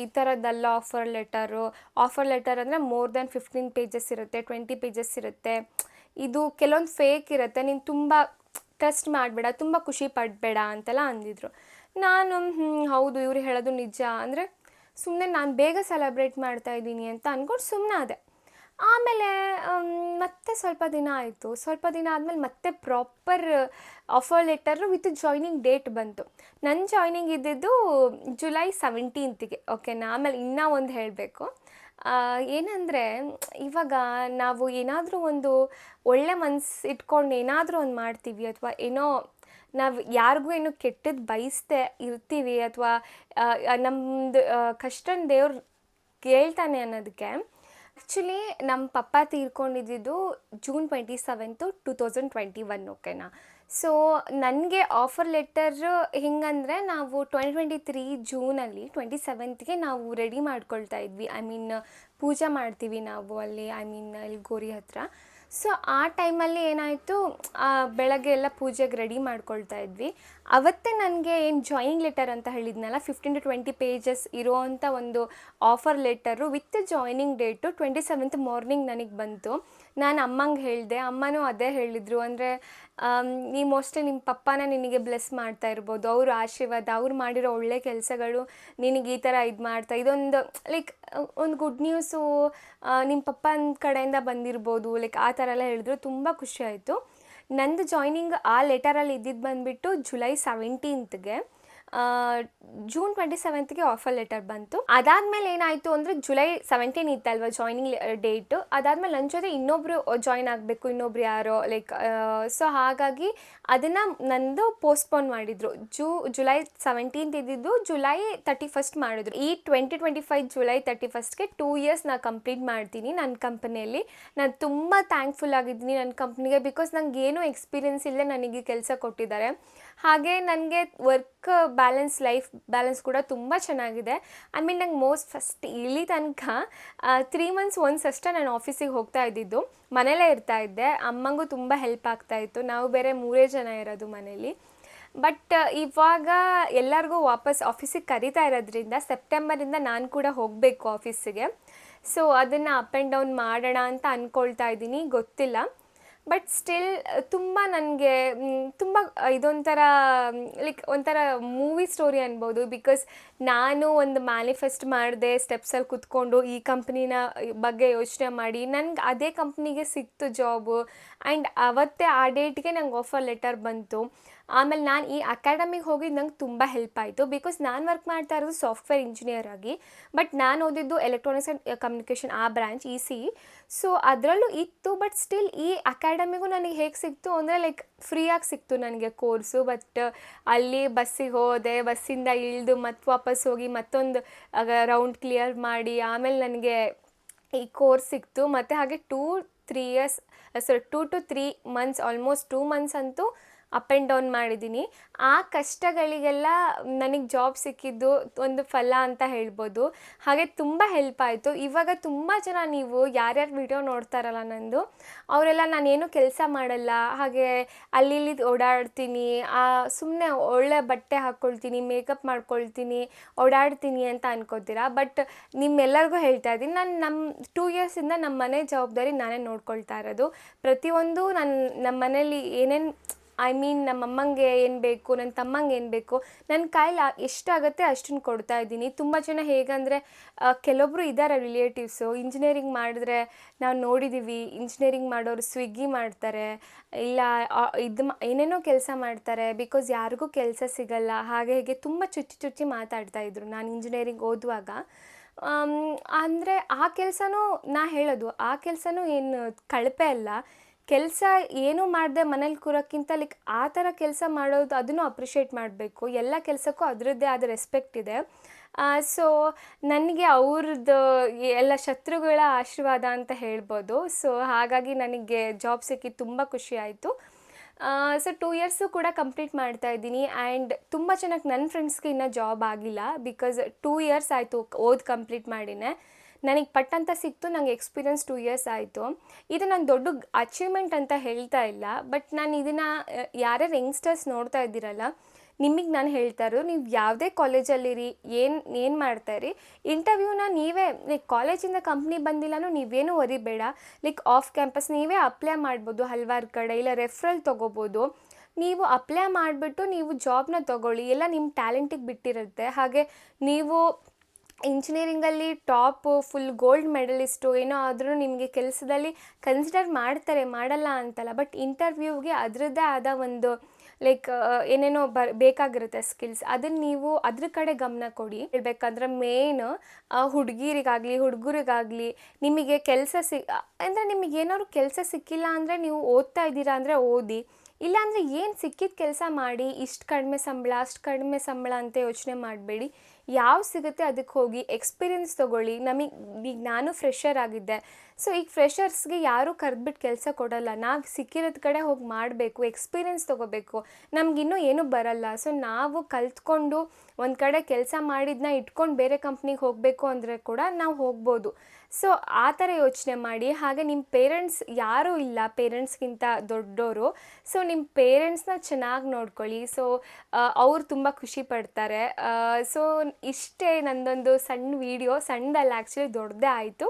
ಈ ಥರದ್ದಲ್ಲ ಆಫರ್ ಲೆಟರ್ ಅಂದರೆ ಮೋರ್ ದೆನ್ 15 ಪೇಜಸ್ ಇರುತ್ತೆ, 20 ಪೇಜಸ್ ಇರುತ್ತೆ, ಇದು ಕೆಲವೊಂದು ಫೇಕ್ ಇರುತ್ತೆ, ನೀನು ತುಂಬ ಟ್ರಸ್ಟ್ ಮಾಡಬೇಡ, ತುಂಬ ಖುಷಿ ಪಡಬೇಡ ಅಂತೆಲ್ಲ ಅಂದಿದ್ರು. ನಾನು ಹೌದು ಇವರು ಹೇಳೋದು ನಿಜ ಅಂದರೆ ಸುಮ್ಮನೆ ನಾನು ಬೇಗ ಸೆಲೆಬ್ರೇಟ್ ಮಾಡ್ತಾಯಿದ್ದೀನಿ ಅಂತ ಅಂದ್ಕೊಂಡು ಸುಮ್ಮನೆ ಅದೇ. ಆಮೇಲೆ ಮತ್ತೆ ಸ್ವಲ್ಪ ದಿನ ಆದಮೇಲೆ ಮತ್ತೆ proper offer letter with joining date ಬಂತು. ನನ್ನ ಜಾಯ್ನಿಂಗ್ ಇದ್ದಿದ್ದು ಜುಲೈ 17ಗೆ, ಓಕೆನಾ. ಆಮೇಲೆ ಇನ್ನೂ ಒಂದು ಹೇಳಬೇಕು, ಏನಂದರೆ ಇವಾಗ ನಾವು ಏನಾದರೂ ಒಂದು ಒಳ್ಳೆ ಮನಸ್ಸು ಇಟ್ಕೊಂಡು ಏನಾದರೂ ಒಂದು ಮಾಡ್ತೀವಿ, ಅಥವಾ ಏನೋ ನಾವು ಯಾರಿಗೂ ಏನೋ ಕೆಟ್ಟದ್ದು ಬಯಸ್ದೇ ಇರ್ತೀವಿ, ಅಥವಾ ನಮ್ಮದು ಕಷ್ಟನ ದೇವ್ರು ಕೇಳ್ತಾನೆ ಅನ್ನೋದಕ್ಕೆ. ಆ್ಯಕ್ಚುಲಿ ನಮ್ಮ ಪಪ್ಪ ತೀರ್ಕೊಂಡಿದ್ದು June 27, 2021, ಓಕೆನಾ. ಸೊ ನನಗೆ ಆಫರ್ ಲೆಟರ್ ಹೆಂಗಂದರೆ, ನಾವು 2023 ಜೂನಲ್ಲಿ 27ಗೆ ನಾವು ರೆಡಿ ಮಾಡ್ಕೊಳ್ತಾ ಇದ್ವಿ. ಐ ಮೀನ್ ಪೂಜೆ ಮಾಡ್ತೀವಿ ನಾವು ಅಲ್ಲಿ, ಅಲ್ಲಿ ಗೋರಿ ಹತ್ರ. ಸೊ ಆ ಟೈಮಲ್ಲಿ ಏನಾಯಿತು, ಬೆಳಗ್ಗೆ ಎಲ್ಲ ಪೂಜೆಗೆ ರೆಡಿ ಮಾಡ್ಕೊಳ್ತಾ ಇದ್ವಿ. ಅವತ್ತೇ ನನಗೆ ಏನು ಜಾಯ್ನಿಂಗ್ ಲೆಟರ್ ಅಂತ ಹೇಳಿದ್ನಲ್ಲ, 15 to 20 ಪೇಜಸ್ ಇರೋವಂಥ ಒಂದು offer letter with joining date 27th morning ನನಗೆ ಬಂತು. ನಾನು ಅಮ್ಮಂಗೆ ಹೇಳಿದೆ, ಅಮ್ಮನೂ ಅದೇ ಹೇಳಿದರು. ಅಂದರೆ ನೀ ಮೋಸ್ಟ್ಲಿ ನಿಮ್ಮ ಪಪ್ಪನ ನಿನಗೆ ಬ್ಲೆಸ್ ಮಾಡ್ತಾ ಇರ್ಬೋದು, ಅವ್ರ ಆಶೀರ್ವಾದ, ಅವ್ರು ಮಾಡಿರೋ ಒಳ್ಳೆ ಕೆಲಸಗಳು ನಿನಗೆ ಈ ಥರ ಇದೊಂದು ಲೈಕ್ ಒಂದು ಗುಡ್ ನ್ಯೂಸು ನಿಮ್ಮ ಪಪ್ಪನ ಕಡೆಯಿಂದ ಬಂದಿರ್ಬೋದು, ಲೈಕ್ ಆ ಥರ ಎಲ್ಲ ಹೇಳಿದ್ರು. ತುಂಬ ಖುಷಿ ಆಯಿತು. ನಂದು ಜಾಯ್ನಿಂಗ್ ಆ ಲೆಟರಲ್ಲಿ ಇದ್ದಿದ್ದು ಬಂದುಬಿಟ್ಟು ಜುಲೈ 17ಗೆ. ಜೂನ್ 27ಗೆ ಆಫರ್ ಲೆಟರ್ ಬಂತು. ಅದಾದಮೇಲೆ ಏನಾಯಿತು ಅಂದರೆ ಜುಲೈ 17 ಇತ್ತಲ್ವ ಜಾಯ್ನಿಂಗ್ ಡೇಟು. ಅದಾದಮೇಲೆ ನನ್ನ ಜೊತೆ ಇನ್ನೊಬ್ಬರು ಜಾಯ್ನ್ ಆಗಬೇಕು, ಇನ್ನೊಬ್ರು ಯಾರೋ ಲೈಕ್ ಸೊ ಹಾಗಾಗಿ ಅದನ್ನು ನಂದು ಪೋಸ್ಟ್ಪೋನ್ ಮಾಡಿದರು. ಜುಲೈ 17 ಇದ್ದಿದ್ದು ಜುಲೈ 31 ಮಾಡಿದ್ರು. ಈ 2025 ಜುಲೈ 31ಗೆ 2 ಇಯರ್ಸ್ ನಾನು ಕಂಪ್ಲೀಟ್ ಮಾಡ್ತೀನಿ ನನ್ನ ಕಂಪನಿಯಲ್ಲಿ. ನಾನು ತುಂಬ ಥ್ಯಾಂಕ್ಫುಲ್ ಆಗಿದ್ದೀನಿ ನನ್ನ ಕಂಪ್ನಿಗೆ, ಬಿಕಾಸ್ ನಂಗೆ ಏನೂ ಎಕ್ಸ್ಪೀರಿಯೆನ್ಸ್ ಇಲ್ಲದೆ ನನಗೆ ಕೆಲಸ ಕೊಟ್ಟಿದ್ದಾರೆ. ಹಾಗೆ ನನಗೆ ವರ್ಕ್ ಬ್ಯಾಲೆನ್ಸ್, ಲೈಫ್ ಬ್ಯಾಲೆನ್ಸ್ ಕೂಡ ತುಂಬ ಚೆನ್ನಾಗಿದೆ. ಐ ಮೀನ್ ನಂಗೆ ಫಸ್ಟ್ ಇಲ್ಲಿ ತನಕ 3 ಮಂತ್ಸ್ ಒನ್ಸ್ ಅಷ್ಟೇ ನಾನು ಆಫೀಸಿಗೆ ಹೋಗ್ತಾ ಇದ್ದಿದ್ದು, ಮನೇಲೇ ಇರ್ತಾ ಇದ್ದೆ. ಅಮ್ಮಂಗೂ ತುಂಬ ಹೆಲ್ಪ್ ಆಗ್ತಾಯಿತ್ತು, ನಾವು ಬೇರೆ 3 ಜನ ಇರೋದು ಮನೇಲಿ. ಬಟ್ ಇವಾಗ ಎಲ್ಲರಿಗೂ ವಾಪಸ್ ಆಫೀಸಿಗೆ ಕರಿತಾ ಇರೋದ್ರಿಂದ ಸೆಪ್ಟೆಂಬರಿಂದ ನಾನು ಕೂಡ ಹೋಗಬೇಕು ಆಫೀಸಿಗೆ. ಸೊ ಅದನ್ನು ಅಪ್ ಆ್ಯಂಡ್ ಡೌನ್ ಮಾಡೋಣ ಅಂತ ಅಂದ್ಕೊಳ್ತಾ ಇದ್ದೀನಿ, ಗೊತ್ತಿಲ್ಲ. ಬಟ್ ಸ್ಟಿಲ್ ತುಂಬ ನನಗೆ ತುಂಬ ಇದೊಂಥರ ಲೈಕ್ ಒಂಥರ ಮೂವಿ ಸ್ಟೋರಿ ಅನ್ಬೋದು. ಬಿಕಾಸ್ ನಾನು ಒಂದು ಮ್ಯಾನಿಫೆಸ್ಟ್ ಮಾಡಿದೆ, ಸ್ಟೆಪ್ಸಲ್ಲಿ ಕೂತ್ಕೊಂಡು ಈ ಕಂಪ್ನಿನ ಬಗ್ಗೆ ಯೋಚನೆ ಮಾಡಿ ನನಗೆ ಅದೇ ಕಂಪ್ನಿಗೆ ಸಿಕ್ತು ಜಾಬು. ಆ್ಯಂಡ್ ಅವತ್ತೇ ಆ ಡೇಟ್ಗೆ ನಂಗೆ ಆಫರ್ ಲೆಟರ್ ಬಂತು. ಆಮೇಲೆ ನಾನು ಈ ಅಕಾಡೆಮಿಗೆ ಹೋಗಿದ್ದು ನಂಗೆ ತುಂಬ ಹೆಲ್ಪ್ ಆಯಿತು. ಬಿಕಾಸ್ ನಾನು ವರ್ಕ್ ಮಾಡ್ತಾ ಇರೋದು ಸಾಫ್ಟ್ವೇರ್ ಇಂಜಿನಿಯರ್ ಆಗಿ, ಬಟ್ ನಾನು ಓದಿದ್ದು ಎಲೆಕ್ಟ್ರಾನಿಕ್ಸ್ ಆ್ಯಂಡ್ ಕಮ್ಯುನಿಕೇಷನ್, ಆ ಬ್ರ್ಯಾಂಚ್ EC. ಸೊ ಅದರಲ್ಲೂ ಇತ್ತು. ಬಟ್ ಸ್ಟಿಲ್ ಈ ಅಕಾಡೆಮಿಗೂ ನನಗೆ ಹೇಗೆ ಸಿಕ್ತು ಅಂದರೆ ಲೈಕ್ ಫ್ರೀಯಾಗಿ ಸಿಕ್ತು ನನಗೆ ಕೋರ್ಸು. ಬಟ್ ಅಲ್ಲಿ ಬಸ್ಸಿಗೆ ಹೋದೆ, ಬಸ್ಸಿಂದ ಇಳಿದು ಮತ್ತೆ ವಾಪಸ್ ಹೋಗಿ ಮತ್ತೊಂದು ರೌಂಡ್ ಕ್ಲಿಯರ್ ಮಾಡಿ ಆಮೇಲೆ ನನಗೆ ಈ ಕೋರ್ಸ್ ಸಿಕ್ತು. ಮತ್ತು ಹಾಗೆ 2 to 3 ಮಂತ್ಸ್, ಆಲ್ಮೋಸ್ಟ್ 2 ಮಂತ್ಸ್ ಅಂತೂ ಅಪ್ ಆ್ಯಂಡ್ ಡೌನ್ ಮಾಡಿದ್ದೀನಿ. ಆ ಕಷ್ಟಗಳಿಗೆಲ್ಲ ನನಗೆ ಜಾಬ್ ಸಿಕ್ಕಿದ್ದು ಒಂದು ಫಲ ಅಂತ ಹೇಳ್ಬೋದು. ಹಾಗೆ ತುಂಬ ಹೆಲ್ಪ್ ಆಯಿತು. ಇವಾಗ ತುಂಬ ಜನ ನೀವು ಯಾರ್ಯಾರು ವಿಡಿಯೋ ನೋಡ್ತಾರಲ್ಲ ನಂದು, ಅವರೆಲ್ಲ ನಾನೇನು ಕೆಲಸ ಮಾಡಲ್ಲ, ಹಾಗೆ ಅಲ್ಲಿ ಇಲ್ಲಿ ಓಡಾಡ್ತೀನಿ, ಸುಮ್ಮನೆ ಒಳ್ಳೆ ಬಟ್ಟೆ ಹಾಕ್ಕೊಳ್ತೀನಿ, ಮೇಕಪ್ ಮಾಡ್ಕೊಳ್ತೀನಿ, ಓಡಾಡ್ತೀನಿ ಅಂತ ಅನ್ಕೋತೀರಾ. ಬಟ್ ನಿಮ್ಮೆಲ್ಲರಿಗೂ ಹೇಳ್ತಾ ಇದ್ದೀನಿ, ನಾನು ನಮ್ಮ 2 ಇಯರ್ಸಿಂದ ನಮ್ಮ ಮನೆ ಜವಾಬ್ದಾರಿ ನಾನೇ ನೋಡ್ಕೊಳ್ತಾ ಇರೋದು. ಪ್ರತಿಯೊಂದು ನಮ್ಮ ಮನೇಲಿ ಏನೇನು ಐ ಮೀನ್ ನಮ್ಮ ಅಮ್ಮಂಗೆ ಏನು ಬೇಕು, ನನ್ನ ತಮ್ಮಂಗೆ ಏನು ಬೇಕು, ನನ್ನ ಕೈಲಿ ಎಷ್ಟಾಗುತ್ತೆ ಅಷ್ಟನ್ನು ಕೊಡ್ತಾ ಇದ್ದೀನಿ. ತುಂಬ ಜನ ಹೇಗಂದರೆ ಕೆಲವೊಬ್ಬರು ಇದ್ದಾರೆ ರಿಲೇಟಿವ್ಸು, ಇಂಜಿನಿಯರಿಂಗ್ ಮಾಡಿದ್ರೆ ನಾವು ನೋಡಿದ್ದೀವಿ, ಇಂಜಿನಿಯರಿಂಗ್ ಮಾಡೋರು ಸ್ವಿಗ್ಗಿ ಮಾಡ್ತಾರೆ, ಇಲ್ಲ ಏನೇನೋ ಕೆಲಸ ಮಾಡ್ತಾರೆ, ಬಿಕಾಸ್ ಯಾರಿಗೂ ಕೆಲಸ ಸಿಗಲ್ಲ, ಹಾಗೆ ಹೀಗೆ ತುಂಬ ಚುಚ್ಚಿ ಮಾತಾಡ್ತಾಯಿದ್ರು ನಾನು ಇಂಜಿನಿಯರಿಂಗ್ ಓದುವಾಗ. ಅಂದರೆ ಆ ಕೆಲಸನೂ ಹೇಳೋದು, ಆ ಕೆಲಸನೂ ಏನು ಕಳಪೆ ಅಲ್ಲ. ಕೆಲಸ ಏನೂ ಮಾಡದೆ ಮನೇಲಿ ಕೂರೋಕ್ಕಿಂತ ಲೈಕ್ ಆ ಥರ ಕೆಲಸ ಮಾಡೋದು, ಅದನ್ನು ಅಪ್ರಿಷಿಯೇಟ್ ಮಾಡಬೇಕು. ಎಲ್ಲ ಕೆಲಸಕ್ಕೂ ಅದರದ್ದೇ ಆದ ರೆಸ್ಪೆಕ್ಟ್ ಇದೆ. ಸೊ ನನಗೆ ಅವ್ರದ್ದು ಎಲ್ಲ ಶತ್ರುಗಳ ಆಶೀರ್ವಾದ ಅಂತ ಹೇಳ್ಬೋದು. ಸೊ ಹಾಗಾಗಿ ನನಗೆ ಜಾಬ್ ಸಿಕ್ಕಿದ್ದು ತುಂಬ ಖುಷಿ ಆಯಿತು. ಸೊ 2 ಇಯರ್ಸು ಕೂಡ ಕಂಪ್ಲೀಟ್ ಮಾಡ್ತಾ ಇದ್ದೀನಿ. ಆ್ಯಂಡ್ ತುಂಬ ಚೆನ್ನಾಗಿ ನನ್ನ ಫ್ರೆಂಡ್ಸ್ಗೆ ಇನ್ನೂ ಜಾಬ್ ಆಗಿಲ್ಲ, ಬಿಕಾಸ್ 2 ಇಯರ್ಸ್ ಆಯಿತು ಕಂಪ್ಲೀಟ್ ಮಾಡಿನೇ. ನನಗೆ ಪಟ್ಟಂತ ಸಿಕ್ತು, ನನಗೆ ಎಕ್ಸ್ಪೀರಿಯನ್ಸ್ 2 ಇಯರ್ಸ್ ಆಯಿತು. ಇದು ನಾನು ದೊಡ್ಡ ಅಚೀವ್ಮೆಂಟ್ ಅಂತ ಹೇಳ್ತಾ ಇಲ್ಲ. ಬಟ್ ನಾನು ಇದನ್ನು ಯಾರ್ಯಾರು ಯಂಗ್ಸ್ಟರ್ಸ್ ನೋಡ್ತಾ ಇದ್ದೀರಲ್ಲ, ನಿಮಗೆ ನಾನು ಹೇಳ್ತಾ ಇರೋದು, ನೀವು ಯಾವುದೇ ಕಾಲೇಜಲ್ಲಿರಿ, ಏನು ಮಾಡ್ತಾಯಿರಿ, ಇಂಟರ್ವ್ಯೂನ ನೀವೇ ಲೈಕ್ ಕಾಲೇಜಿಂದ ಕಂಪ್ನಿ ಬಂದಿಲ್ಲನೂ ನೀವೇನೂ ವರಿಬೇಡ. ಲೈಕ್ ಆಫ್ ಕ್ಯಾಂಪಸ್ ನೀವೇ ಅಪ್ಲೈ ಮಾಡ್ಬೋದು ಹಲವಾರು ಕಡೆ, ಇಲ್ಲ ರೆಫರಲ್ ತೊಗೋಬೋದು. ನೀವು ಅಪ್ಲೈ ಮಾಡಿಬಿಟ್ಟು ನೀವು ಜಾಬ್ನ ತೊಗೊಳ್ಳಿ. ಎಲ್ಲ ನಿಮ್ಮ ಟ್ಯಾಲೆಂಟಿಗೆ ಬಿಟ್ಟಿರುತ್ತೆ. ಹಾಗೆ ನೀವು ಇಂಜಿನಿಯರಿಂಗಲ್ಲಿ ಟಾಪು ಫುಲ್ ಗೋಲ್ಡ್ ಮೆಡಲಿಸ್ಟು ಏನೋ ಆದರೂ ನಿಮಗೆ ಕೆಲಸದಲ್ಲಿ ಕನ್ಸಿಡರ್ ಮಾಡ್ತಾರೆ, ಮಾಡಲ್ಲ ಅಂತಲ್ಲ. ಬಟ್ ಇಂಟರ್ವ್ಯೂಗೆ ಅದರದ್ದೇ ಆದ ಒಂದು ಲೈಕ್ ಏನೇನೋ ಬೇಕಾಗಿರುತ್ತೆ ಸ್ಕಿಲ್ಸ್, ಅದನ್ನು ನೀವು ಅದ್ರ ಕಡೆ ಗಮನ ಕೊಡಿ. ಹೇಳ್ಬೇಕಂದ್ರೆ ಮೇನ್ ಹುಡುಗರಿಗಾಗಲಿ ನಿಮಗೆ ಕೆಲಸ ಅಂದರೆ ನಿಮಗೆ ಏನಾದ್ರು ಕೆಲಸ ಸಿಕ್ಕಿಲ್ಲ ಅಂದರೆ ನೀವು ಓದ್ತಾ ಇದ್ದೀರಾ ಅಂದರೆ ಓದಿ, ಇಲ್ಲಾಂದರೆ ಏನು ಸಿಕ್ಕಿದ ಕೆಲಸ ಮಾಡಿ. ಇಷ್ಟು ಕಡಿಮೆ ಸಂಬಳ, ಅಷ್ಟು ಕಡಿಮೆ ಸಂಬಳ ಅಂತ ಯೋಚನೆ ಮಾಡಬೇಡಿ. ಯಾವ್ದು ಸಿಗುತ್ತೆ ಅದಕ್ಕೆ ಹೋಗಿ ಎಕ್ಸ್ಪೀರಿಯೆನ್ಸ್ ತೊಗೊಳ್ಳಿ. ಈಗ ನಾನು ಫ್ರೆಷರ್ ಆಗಿದ್ದೆ. ಸೊ ಈಗ ಫ್ರೆಷರ್ಸ್ಗೆ ಯಾರೂ ಕರೆದ್ಬಿಟ್ಟು ಕೆಲಸ ಕೊಡಲ್ಲ. ನಾವು ಸಿಕ್ಕಿರೋದ ಕಡೆ ಹೋಗಿ ಮಾಡಬೇಕು, ಎಕ್ಸ್ಪೀರಿಯೆನ್ಸ್ ತೊಗೋಬೇಕು. ನಮಗಿನ್ನೂ ಏನೂ ಬರಲ್ಲ. ಸೊ ನಾವು ಕಲ್ತ್ಕೊಂಡು ಒಂದು ಕಡೆ ಕೆಲಸ ಮಾಡಿದ್ದನ್ನ ಇಟ್ಕೊಂಡು ಬೇರೆ ಕಂಪ್ನಿಗೆ ಹೋಗಬೇಕು ಅಂದರೆ ಕೂಡ ನಾವು ಹೋಗ್ಬೋದು. ಸೊ ಆ ಥರ ಯೋಚನೆ ಮಾಡಿ. ಹಾಗೆ ನಿಮ್ಮ ಪೇರೆಂಟ್ಸ್ ಯಾರೂ ಇಲ್ಲ ಪೇರೆಂಟ್ಸ್ಗಿಂತ ದೊಡ್ಡವರು. ಸೊ ನಿಮ್ಮ ಪೇರೆಂಟ್ಸ್ನ ಚೆನ್ನಾಗಿ ನೋಡ್ಕೊಳ್ಳಿ. ಸೊ ಅವ್ರು ತುಂಬ ಖುಷಿ ಪಡ್ತಾರೆ. ಸೊ ಇಷ್ಟೇ ನಂದೊಂದು ಸಣ್ಣ ವೀಡಿಯೋ, ಸಣ್ಣದಲ್ಲ ಆ್ಯಕ್ಚುಲಿ ದೊಡ್ಡದೇ ಆಯಿತು.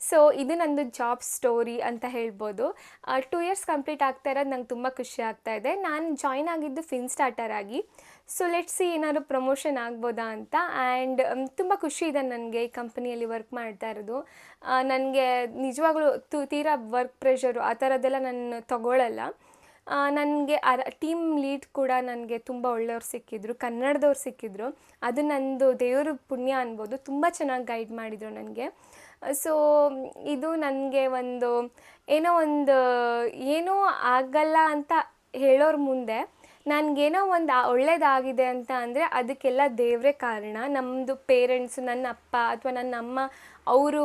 ಸೊ ಇದು ನಂದು ಜಾಬ್ ಸ್ಟೋರಿ ಅಂತ ಹೇಳ್ಬೋದು. 2 ಇಯರ್ಸ್ ಕಂಪ್ಲೀಟ್ ಆಗ್ತಾ ಇರೋದು ನಂಗೆ ತುಂಬ ಖುಷಿ ಆಗ್ತಾ ಇದೆ. ನಾನು ಜಾಯ್ನ್ ಆಗಿದ್ದು ಫಿನ್ಸ್ಟಾರ್ಟರ್ ಆಗಿ. ಸೊ ಲೆಟ್ಸ್ ಸಿ ಏನಾದ್ರು ಪ್ರಮೋಷನ್ ಆಗ್ಬೋದಾ ಅಂತ. ಆ್ಯಂಡ್ ತುಂಬ ಖುಷಿ ಇದೆ ನನಗೆ ಈ ಕಂಪನಿಯಲ್ಲಿ ವರ್ಕ್ ಮಾಡ್ತಾ ಇರೋದು. ನನಗೆ ನಿಜವಾಗ್ಲೂ ತೀರಾ ವರ್ಕ್ ಪ್ರೆಷರು ಆ ಥರದ್ದೆಲ್ಲ ನಾನು ತಗೊಳ್ಳಲ್ಲ. ನನಗೆ ಟೀಮ್ ಲೀಡ್ ಕೂಡ ನನಗೆ ತುಂಬ ಒಳ್ಳೆಯವ್ರು ಸಿಕ್ಕಿದ್ರು, ಕನ್ನಡದವ್ರು ಸಿಕ್ಕಿದ್ರು. ಅದು ನಂದು ದೇವ್ರ ಪುಣ್ಯ ಅನ್ಬೋದು. ತುಂಬ ಚೆನ್ನಾಗಿ ಗೈಡ್ ಮಾಡಿದರು ನನಗೆ. ಸೊ ಇದು ನನಗೆ ಒಂದು ಏನೋ ಆಗಲ್ಲ ಅಂತ ಹೇಳೋರ ಮುಂದೆ ನನಗೇನೋ ಒಂದು ಒಳ್ಳೇದಾಗಿದೆ ಅಂತ ಅಂದರೆ ಅದಕ್ಕೆಲ್ಲ ದೇವರೇ ಕಾರಣ. ನಮ್ಮದು ಪೇರೆಂಟ್ಸು, ನನ್ನ ಅಪ್ಪ ಅಥವಾ ನನ್ನ ಅಮ್ಮ, ಅವರು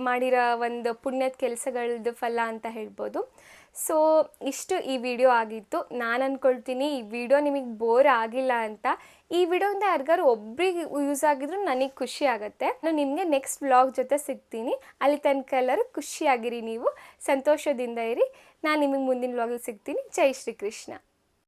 ಮಾಡಿರೋ ಒಂದು ಪುಣ್ಯದ ಕೆಲಸಗಳದ್ದು ಫಲ ಅಂತ ಹೇಳ್ಬೋದು. ಸೊ ಇಷ್ಟು ಈ ವಿಡಿಯೋ ಆಗಿತ್ತು. ನಾನು ಅಂದ್ಕೊಳ್ತೀನಿ ಈ ವಿಡಿಯೋ ನಿಮಗೆ ಬೋರ್ ಆಗಿಲ್ಲ ಅಂತ. ಈ ವಿಡಿಯೋಯಿಂದ ಯಾರಿಗಾರು ಒಬ್ರಿಗೆ ಯೂಸ್ ಆಗಿದ್ರು ನನಗೆ ಖುಷಿ ಆಗುತ್ತೆ. ನಾನು ನಿಮಗೆ ನೆಕ್ಸ್ಟ್ ವ್ಲಾಗ್ ಜೊತೆ ಸಿಗ್ತೀನಿ. ಅಲ್ಲಿ ತನಕ ಎಲ್ಲರೂ ಖುಷಿಯಾಗಿರಿ, ನೀವು ಸಂತೋಷದಿಂದ ಇರಿ. ನಾನು ನಿಮಗೆ ಮುಂದಿನ ವ್ಲಾಗಲ್ಲಿ ಸಿಗ್ತೀನಿ. ಜೈ ಶ್ರೀ ಕೃಷ್ಣ.